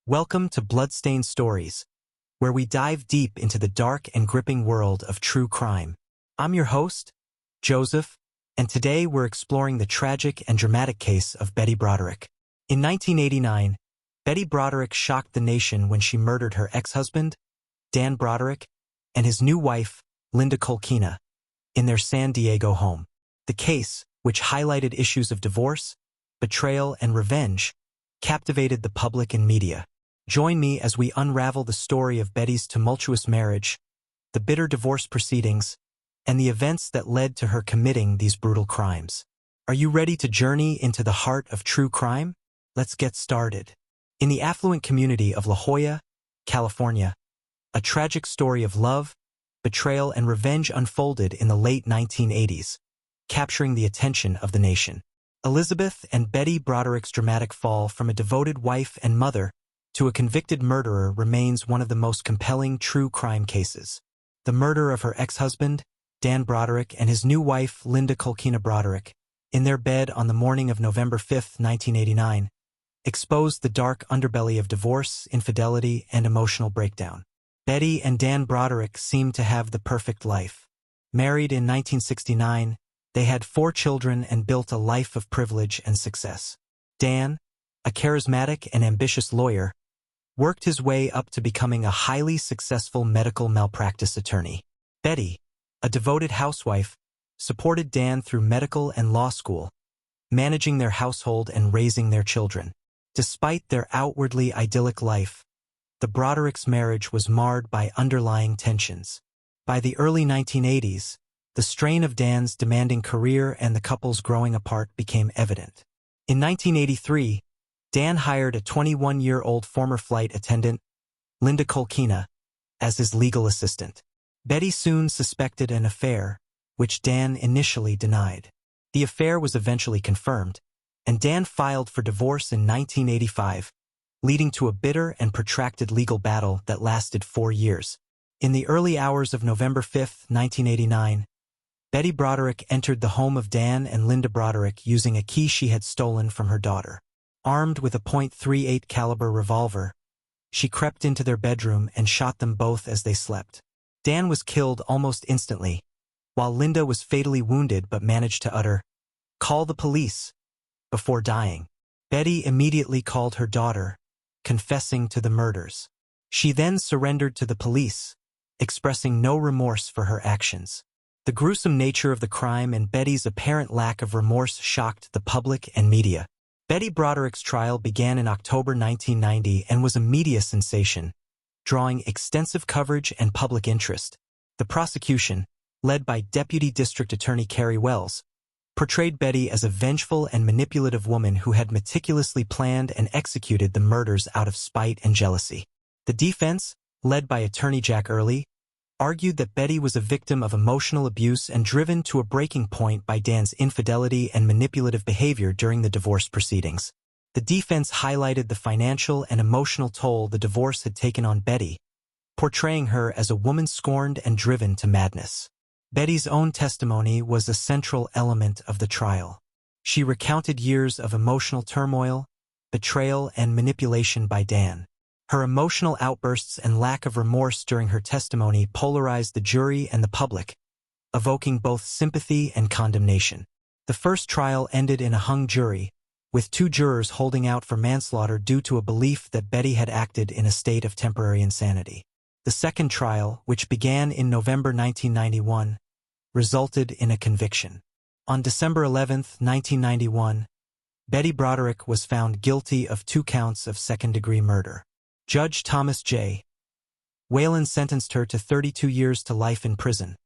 Welcome to Bloodstained Stories, where we dive deep into the dark and gripping world of true crime. I'm your host, Joseph, and today we're exploring the tragic and dramatic case of Betty Broderick. In 1989, Betty Broderick shocked the nation when she murdered her ex-husband, Dan Broderick, and his new wife, Linda Kolkena, in their San Diego home. The case, which highlighted issues of divorce, betrayal, and revenge, captivated the public and media. Join me as we unravel the story of Betty's tumultuous marriage, the bitter divorce proceedings, and the events that led to her committing these brutal crimes. Are you ready to journey into the heart of true crime? Let's get started. In the affluent community of La Jolla, California, a tragic story of love, betrayal, and revenge unfolded in the late 1980s, capturing the attention of the nation. Elizabeth and Betty Broderick's dramatic fall from a devoted wife and mother to a convicted murderer remains one of the most compelling true crime cases. The murder of her ex-husband, Dan Broderick, and his new wife, Linda Kolkena Broderick, in their bed on the morning of November 5, 1989, exposed the dark underbelly of divorce, infidelity, and emotional breakdown. Betty and Dan Broderick seemed to have the perfect life. Married in 1969, they had 4 children and built a life of privilege and success. Dan, a charismatic and ambitious lawyer, worked his way up to becoming a highly successful medical malpractice attorney. Betty, a devoted housewife, supported Dan through medical and law school, managing their household and raising their children. Despite their outwardly idyllic life, the Brodericks' marriage was marred by underlying tensions. By the early 1980s, the strain of Dan's demanding career and the couple's growing apart became evident. In 1983, Dan hired a 21-year-old former flight attendant, Linda Kolkena, as his legal assistant. Betty soon suspected an affair, which Dan initially denied. The affair was eventually confirmed, and Dan filed for divorce in 1985, leading to a bitter and protracted legal battle that lasted 4 years. In the early hours of November 5, 1989, Betty Broderick entered the home of Dan and Linda Broderick using a key she had stolen from her daughter. Armed with a .38 caliber revolver, she crept into their bedroom and shot them both as they slept. Dan was killed almost instantly, while Linda was fatally wounded but managed to utter, "Call the police," before dying. Betty immediately called her daughter, confessing to the murders. She then surrendered to the police, expressing no remorse for her actions. The gruesome nature of the crime and Betty's apparent lack of remorse shocked the public and media. Betty Broderick's trial began in October 1990 and was a media sensation, drawing extensive coverage and public interest. The prosecution, led by Deputy District Attorney Carrie Wells, portrayed Betty as a vengeful and manipulative woman who had meticulously planned and executed the murders out of spite and jealousy. The defense, led by attorney Jack Early, argued that Betty was a victim of emotional abuse and driven to a breaking point by Dan's infidelity and manipulative behavior during the divorce proceedings. The defense highlighted the financial and emotional toll the divorce had taken on Betty, portraying her as a woman scorned and driven to madness. Betty's own testimony was a central element of the trial. She recounted years of emotional turmoil, betrayal, and manipulation by Dan. Her emotional outbursts and lack of remorse during her testimony polarized the jury and the public, evoking both sympathy and condemnation. The first trial ended in a hung jury, with 2 jurors holding out for manslaughter due to a belief that Betty had acted in a state of temporary insanity. The second trial, which began in November 1991, resulted in a conviction. On December 11, 1991, Betty Broderick was found guilty of 2 counts of second-degree murder. Judge Thomas J. Whalen sentenced her to 32 years to life in prison,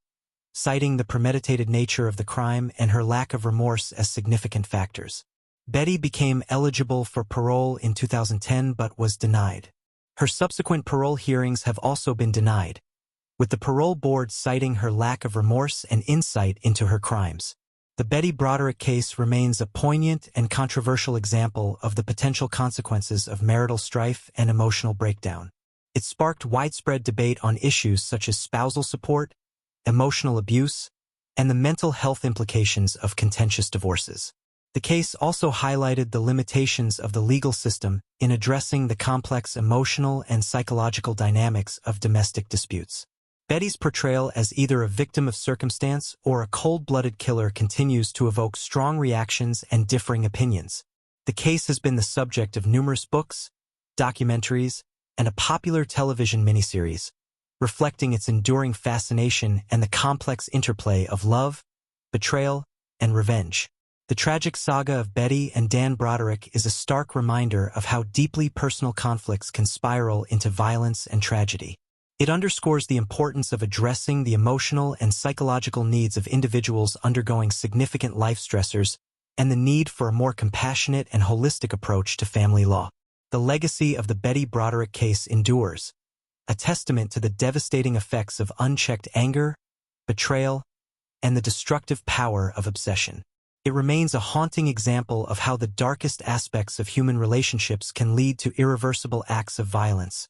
citing the premeditated nature of the crime and her lack of remorse as significant factors. Betty became eligible for parole in 2010 but was denied. Her subsequent parole hearings have also been denied, with the parole board citing her lack of remorse and insight into her crimes. The Betty Broderick case remains a poignant and controversial example of the potential consequences of marital strife and emotional breakdown. It sparked widespread debate on issues such as spousal support, emotional abuse, and the mental health implications of contentious divorces. The case also highlighted the limitations of the legal system in addressing the complex emotional and psychological dynamics of domestic disputes. Betty's portrayal as either a victim of circumstance or a cold-blooded killer continues to evoke strong reactions and differing opinions. The case has been the subject of numerous books, documentaries, and a popular television miniseries, reflecting its enduring fascination and the complex interplay of love, betrayal, and revenge. The tragic saga of Betty and Dan Broderick is a stark reminder of how deeply personal conflicts can spiral into violence and tragedy. It underscores the importance of addressing the emotional and psychological needs of individuals undergoing significant life stressors and the need for a more compassionate and holistic approach to family law. The legacy of the Betty Broderick case endures, a testament to the devastating effects of unchecked anger, betrayal, and the destructive power of obsession. It remains a haunting example of how the darkest aspects of human relationships can lead to irreversible acts of violence,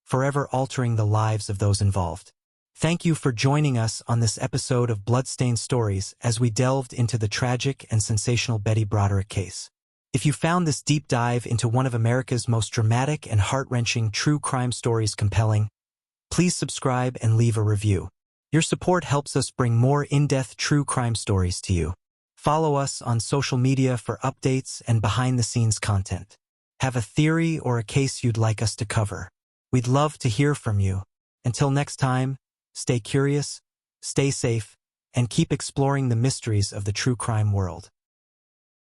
forever altering the lives of those involved. Thank you for joining us on this episode of Bloodstained Stories as we delved into the tragic and sensational Betty Broderick case. If you found this deep dive into one of America's most dramatic and heart-wrenching true crime stories compelling, please subscribe and leave a review. Your support helps us bring more in-depth true crime stories to you. Follow us on social media for updates and behind-the-scenes content. Have a theory or a case you'd like us to cover? We'd love to hear from you. Until next time, stay curious, stay safe, and keep exploring the mysteries of the true crime world.